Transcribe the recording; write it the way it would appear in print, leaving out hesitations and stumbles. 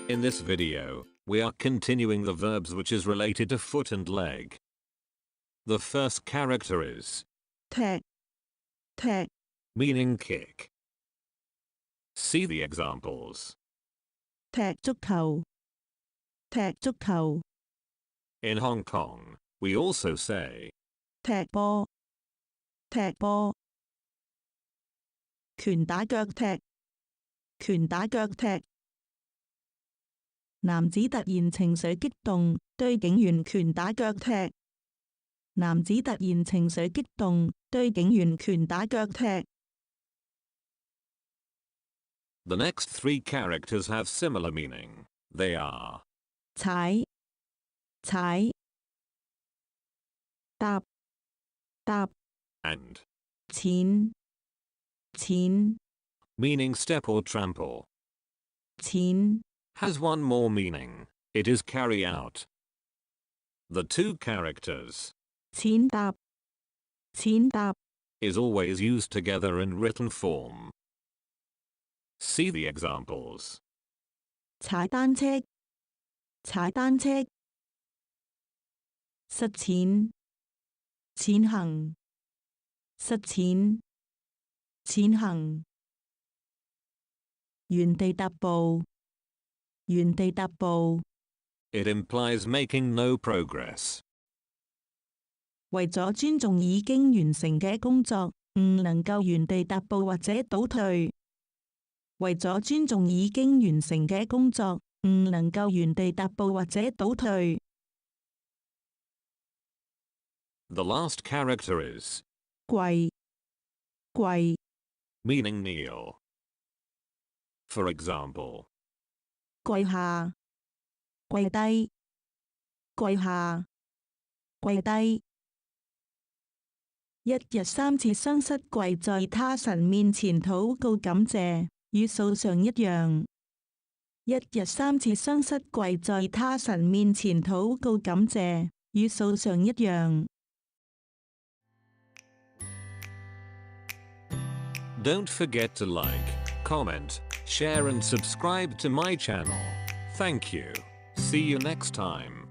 In this video, we are continuing the verbs which is related to foot and leg. The first character is 踢，踢， meaning kick. See the examples. 踢足球，踢足球， In Hong Kong, we also say 踢波，踢波，拳打腳踢，拳打腳踢。男子突然情緒激動，對警員拳打腳踢。男子突然情緒激動，對警員拳打腳踢。The next three characters have similar meaning. They are 踩，踩，踏，踏， and, 淺，淺， meaning step or trample. 淺， Has one more meaning. It is carry out. The two characters 淺踏，淺踏。 is always used together in written form. See the examples. 踩單車，踩單車。實踐，踐行，實踐，踐行。原地踏步，原地踏步。 It implies making no progress. 為咗尊重已經完成嘅工作，唔能夠原地踏步或者倒退。為咗尊重已經完成嘅工作，唔能夠原地踏步或者倒退。The last character is 跪，跪， meaning kneel. For example, 跪下，跪低，跪下，跪低。一日3次雙膝跪在他神面前禱告感謝，與數上一樣。一日3次雙膝跪在他神面前禱告感謝，與數上一樣。Don't forget to like, comment, share and subscribe to my channel. Thank you. See you next time.